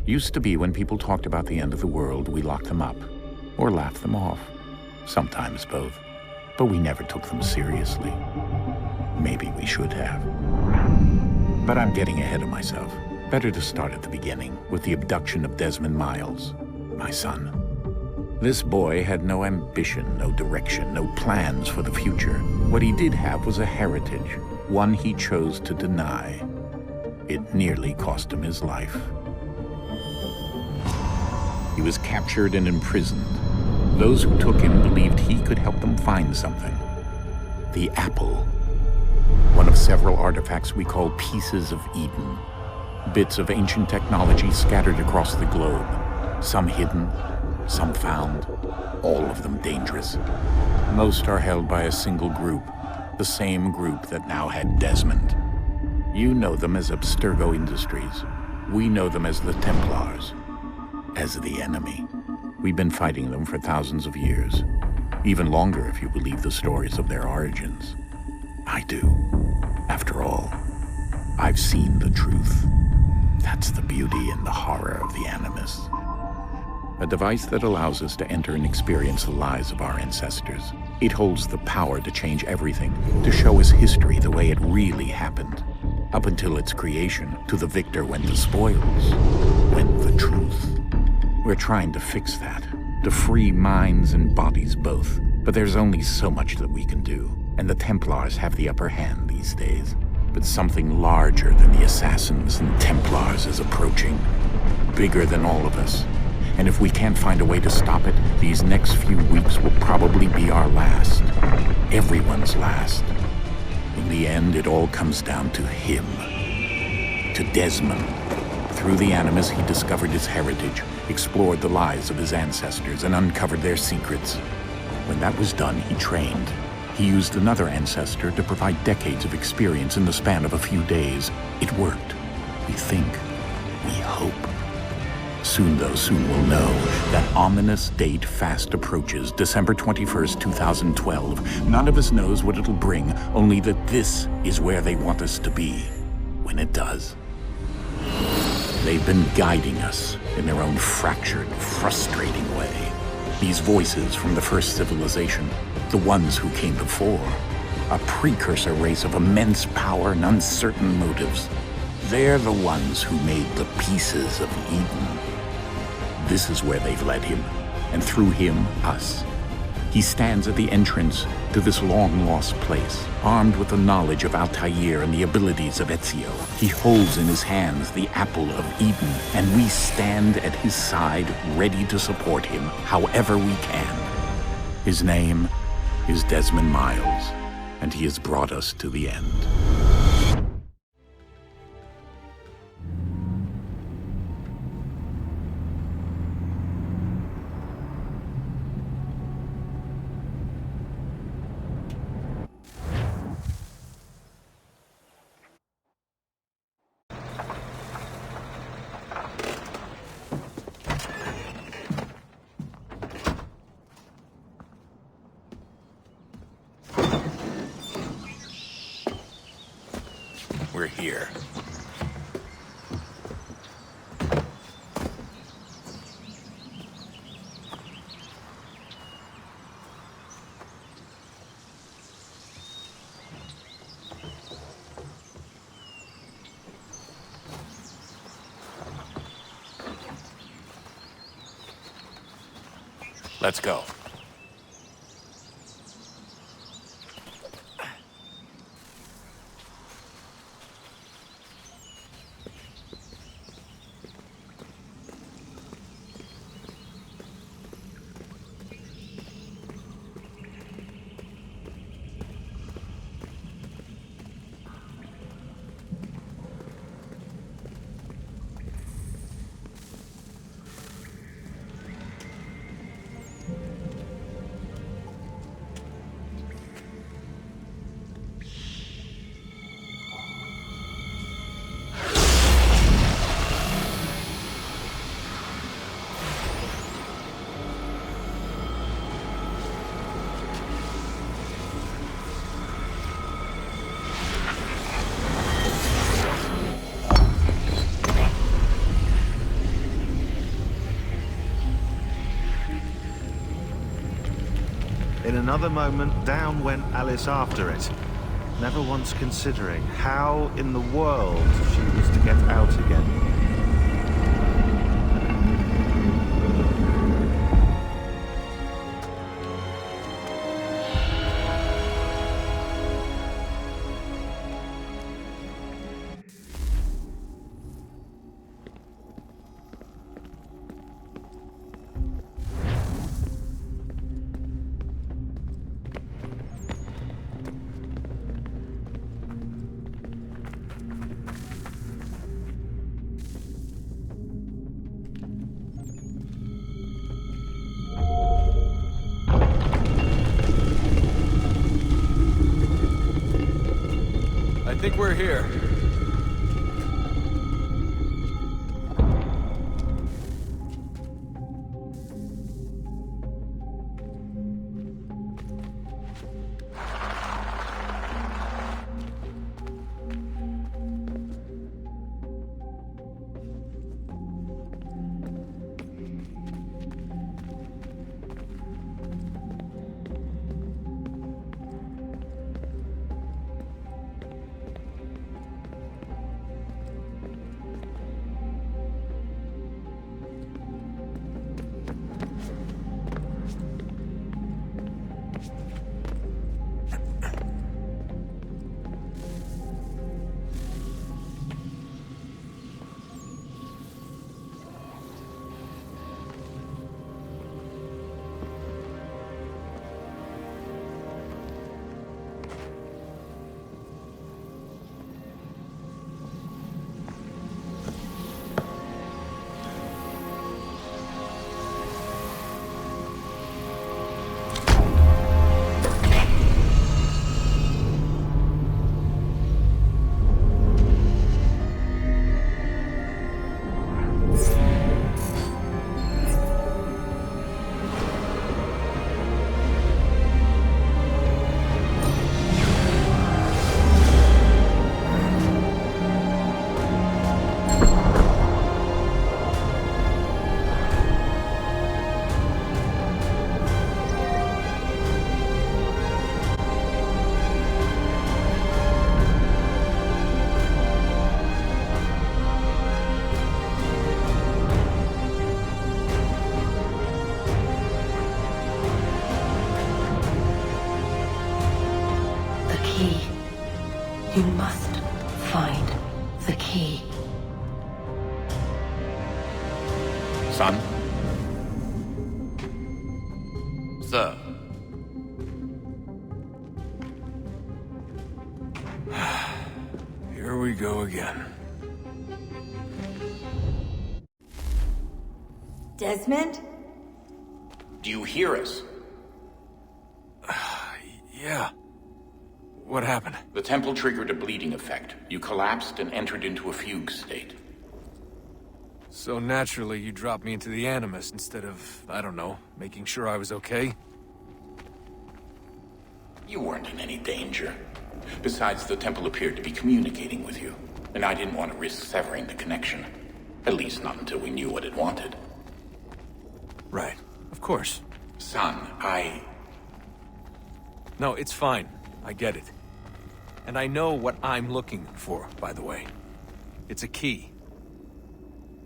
Used to be when people talked about the end of the world, we locked them up, or laughed them off. Sometimes both. But we never took them seriously. Maybe we should have. But I'm getting ahead of myself. Better to start at the beginning, with the abduction of Desmond Miles, my son. This boy had no ambition, no direction, no plans for the future. What he did have was a heritage, one he chose to deny. It nearly cost him his life. He was captured and imprisoned. Those who took him believed he could help them find something. The apple. One of several artifacts we call Pieces of Eden. Bits of ancient technology scattered across the globe. Some hidden, some found, all of them dangerous. Most are held by a single group, the same group that now had Desmond. You know them as Abstergo Industries. We know them as the Templars, as the enemy. We've been fighting them for thousands of years, even longer if you believe the stories of their origins. I do. After all, I've seen the truth. That's the beauty and the horror of the Animus. A device that allows us to enter and experience the lives of our ancestors. It holds the power to change everything, to show us history the way it really happened. Up until its creation, to the victor went the spoils, went the truth. We're trying to fix that, to free minds and bodies both. But there's only so much that we can do, and the Templars have the upper hand these days. But something larger than the Assassins and Templars is approaching, bigger than all of us. And if we can't find a way to stop it, these next few weeks will probably be our last. Everyone's last. In the end, it all comes down to him. To Desmond. Through the Animus, he discovered his heritage, explored the lives of his ancestors, and uncovered their secrets. When that was done, he trained. He used another ancestor to provide decades of experience in the span of a few days. It worked. We think. We hope. Soon, though, soon we'll know. That ominous date fast approaches, December 21st, 2012. None of us knows what it'll bring, only that this is where they want us to be, when it does. They've been guiding us in their own fractured, frustrating way. These voices from the first civilization, the ones who came before, a precursor race of immense power and uncertain motives. They're the ones who made the Pieces of Eden. This is where they've led him, and through him, us. He stands at the entrance to this long-lost place, armed with the knowledge of Altair and the abilities of Ezio. He holds in his hands the Apple of Eden, and we stand at his side, ready to support him however we can. His name is Desmond Miles, and he has brought us to the end. We're here. Let's go. another moment, down went Alice after it, never once considering how in the world she was to get out again. I think we're here. You must find the key. Son? Sir. Here we go again. Desmond? Do you hear us? Yeah. What happened? The temple triggered a bleeding effect. You collapsed and entered into a fugue state. So naturally, you dropped me into the Animus instead of, I don't know, making sure I was okay? You weren't in any danger. Besides, the temple appeared to be communicating with you, and I didn't want to risk severing the connection. At least not until we knew what it wanted. Right. Of course. Son, No, it's fine. I get it. And I know what I'm looking for, by the way. It's a key.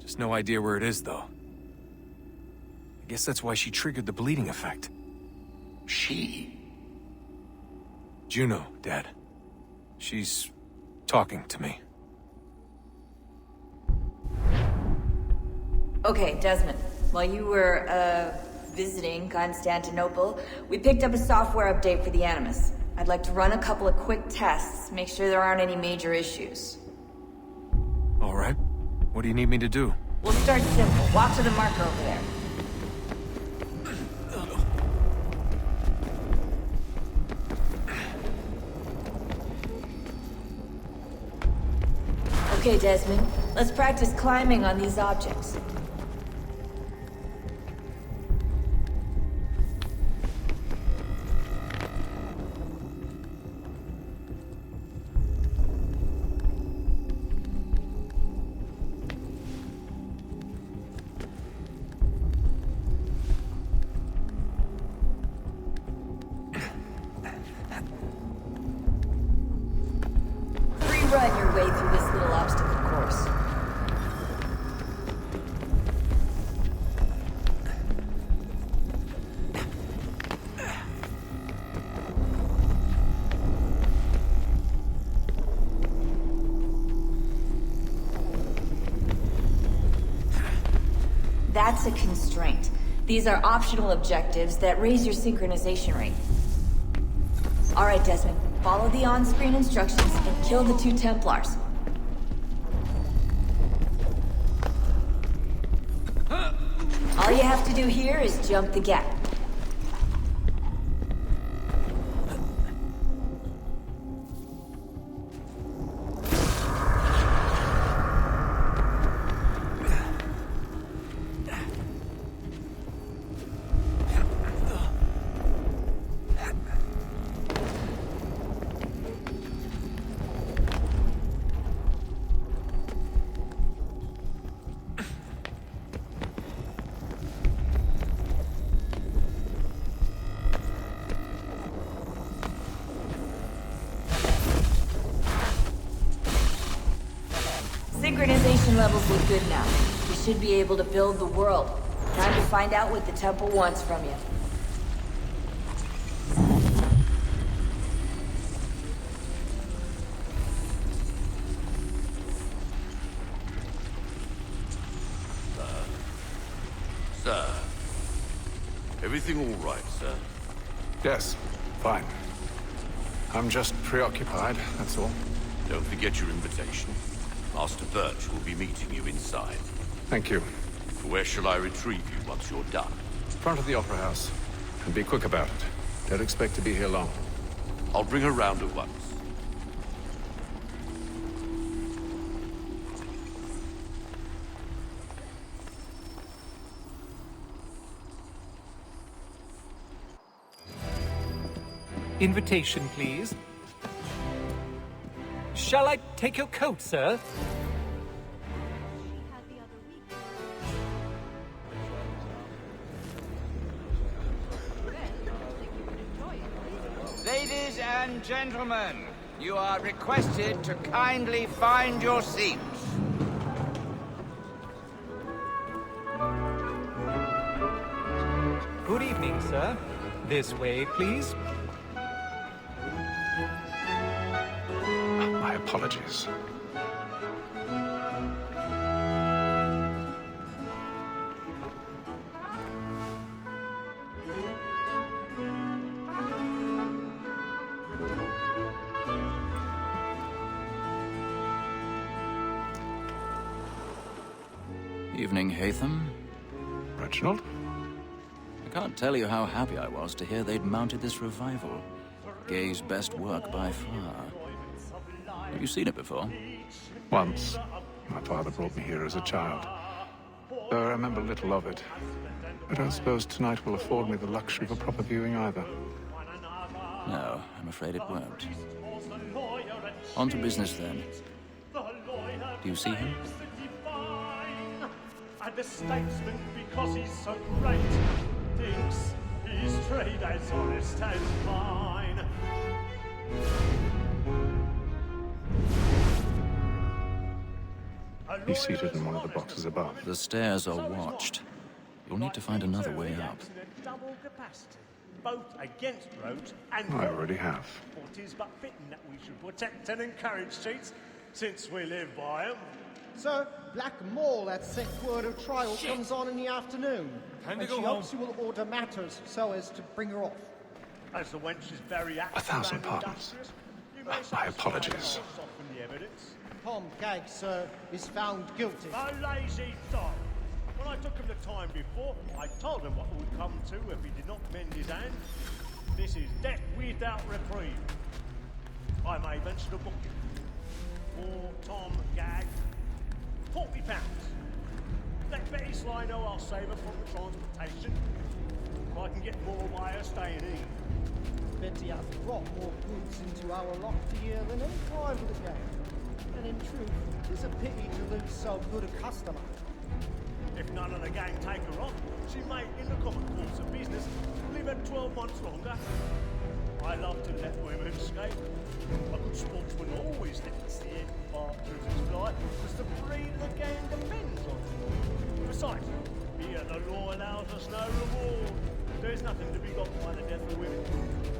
Just no idea where it is, though. I guess that's why she triggered the bleeding effect. She? Juno, Dad. She's talking to me. Okay, Desmond. While you were, visiting Constantinople, we picked up a software update for the Animus. I'd like to run a couple of quick tests, make sure there aren't any major issues. All right. What do you need me to do? We'll start simple. Walk to the marker over there. Okay, Desmond. Let's practice climbing on these objects. run your way through this little obstacle course. That's a constraint. These are optional objectives that raise your synchronization rate. Alright, Desmond. Follow the on-screen instructions and kill the 2 Templars. All you have to do here is jump the gap. Synchronization levels look good now. We should be able to build the world. Time to find out what the temple wants from you. Sir. Everything all right, sir? Yes, fine. I'm just preoccupied, that's all. Don't forget your invitation. Master Birch will be meeting you inside. Thank you. Where shall I retrieve you once you're done? Front of the Opera House. And be quick about it. Don't expect to be here long. I'll bring her round at once. Invitation, please. Shall I take your coat, sir? Ladies and gentlemen, you are requested to kindly find your seats. Good evening, sir. This way, please. My apologies. Evening, Haytham. Reginald? I can't tell you how happy I was to hear they'd mounted this revival. Gay's best work by far. Have you seen it before? Once. My father brought me here as a child. Though I remember little of it. I don't suppose tonight will afford me the luxury of a proper viewing either. No, I'm afraid it won't. On to business then. Do you see him? And the statesman, because he's so great, thinks his trade as honest as mine. He's seated in one of the boxes above. The stairs are watched. You'll need to find another way up. Double capacity, both against roads and I already have. What is but fitting that we should protect and encourage cheats, since we live by them. Sir, Black Mall at sent word of trial comes on in the afternoon. And she hopes you will order matters so as to bring her off. As the wench is very active 1,000 and pardons. industrious, My apologies. soften the evidence. Tom Gag, sir, is found guilty. A lazy dog. When I took him the time before, I told him what would come to if he did not mend his hand. This is death without reprieve. I may venture to book him. For Tom Gag, £40. Let Betty Sly know I'll save her from the transportation. If I can get more by her staying in. Betty has brought more goods into our loft here than any time of the game. And in truth, it's a pity to lose so good a customer. If none of the gang take her on, she may, in the common course of business, live at 12 months longer. I love to let women escape. A good sportsman always lets the right, because the breed of the game depends on it. Besides, here the law allows us no reward. There's nothing to be got by the death of women,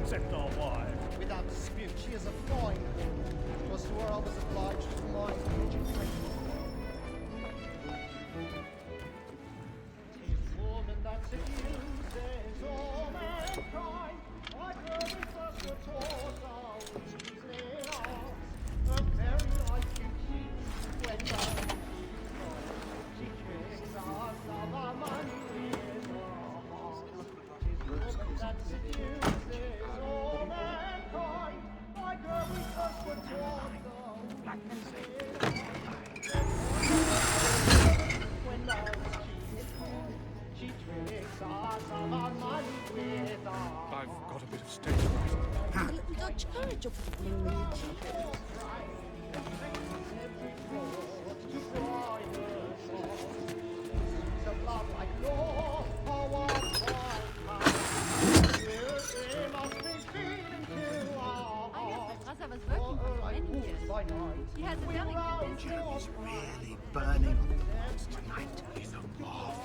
except our wives. Without dispute, she is a fine woman. Because to her I was obliged to my education. Tis woman that seduces all mankind. I grow with us the taught our reasoning arts. A very nice beauty, when she tricks us of our money with her heart. Tis woman that seduces all mankind. I grow with us the taught our reasoning when she tricks us of our money with her heart. I've got a bit of stage fright. Dodge courage of He has a Jeremy's really burning tonight. He's off.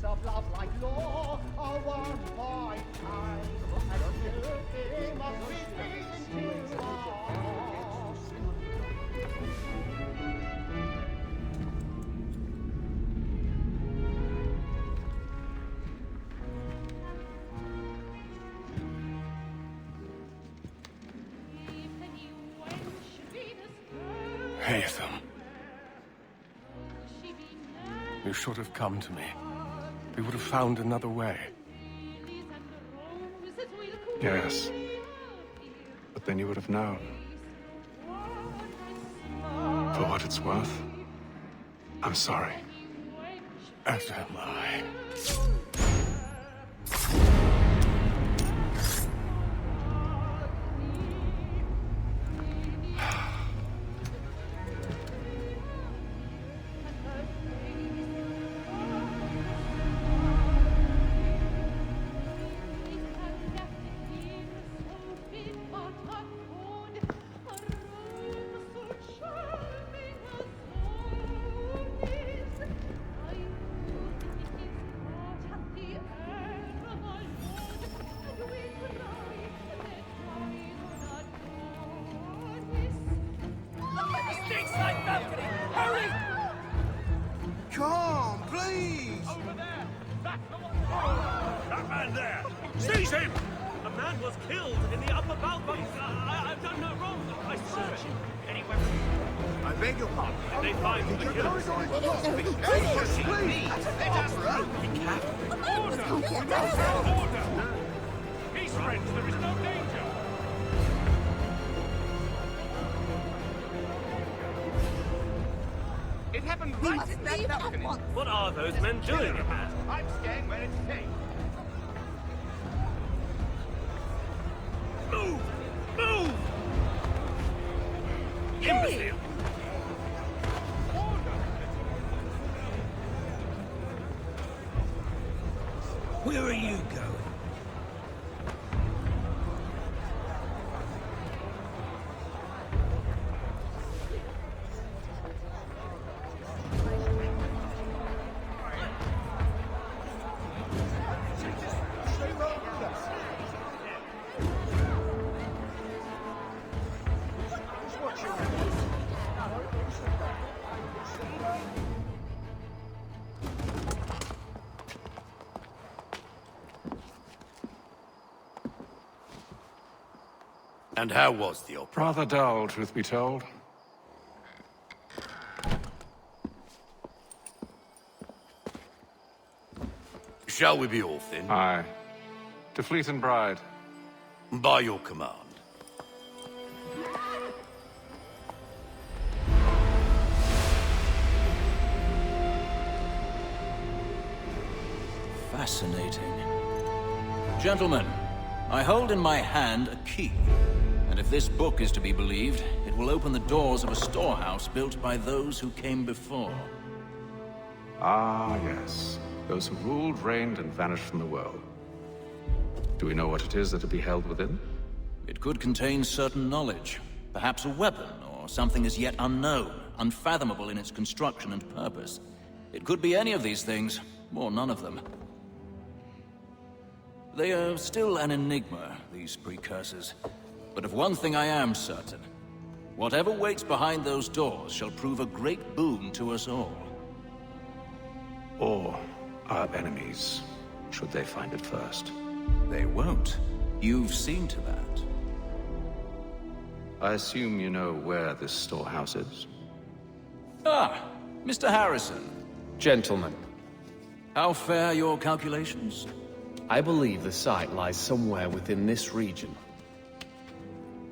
Of love like law are one by time, and you must be feeling too long. Haytham. You should have come to me. We would have found another way. Yes. But then you would have known. For what it's worth, I'm sorry. As am I. Come on, please! Over there! That man there! Seize him! A man was killed in the upper balcony. I've done no wrong. I swear it. Any weapons? I beg your pardon. Did they find the killer? Please! Let us through. Order! Peace, friends. There is no danger. It happened right in that balcony. What are those men doing in there? I'm staying where it's safe. Move! Move! Imbecile! Where are you going? And how was the opera? Rather dull, truth be told. Shall we be off then? Aye. To Fleet and Bride. By your command. Fascinating. Gentlemen, I hold in my hand a key. And if this book is to be believed, it will open the doors of a storehouse built by those who came before. Ah, yes. Those who ruled, reigned, and vanished from the world. Do we know what it is that will be held within? It could contain certain knowledge. Perhaps a weapon, or or something as yet unknown, unfathomable in its construction and purpose. It could be any of these things, or none of them. They are still an enigma, these precursors. But of one thing I am certain. Whatever waits behind those doors shall prove a great boon to us all. Or our enemies, should they find it first. They won't. You've seen to that. I assume you know where this storehouse is? Ah, Mr. Harrison. Gentlemen, How fare your calculations? I believe the site lies somewhere within this region.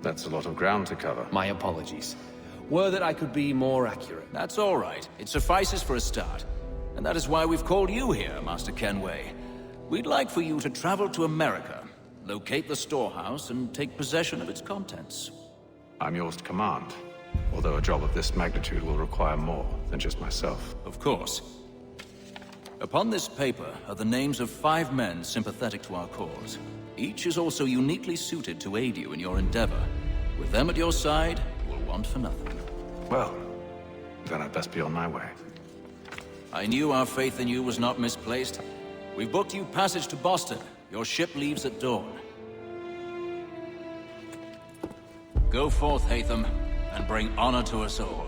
That's a lot of ground to cover. My apologies. Were that I could be more accurate. That's all right. It suffices for a start. And that is why we've called you here, Master Kenway. We'd like for you to travel to America, locate the storehouse, and take possession of its contents. I'm yours to command, although a job of this magnitude will require more than just myself. Of course. Upon this paper are the names of 5 men sympathetic to our cause. Each is also uniquely suited to aid you in your endeavor. With them at your side, you will want for nothing. Well, then I'd best be on my way. I knew our faith in you was not misplaced. We've booked you passage to Boston. Your ship leaves at dawn. Go forth, Hatham, and bring honor to us all.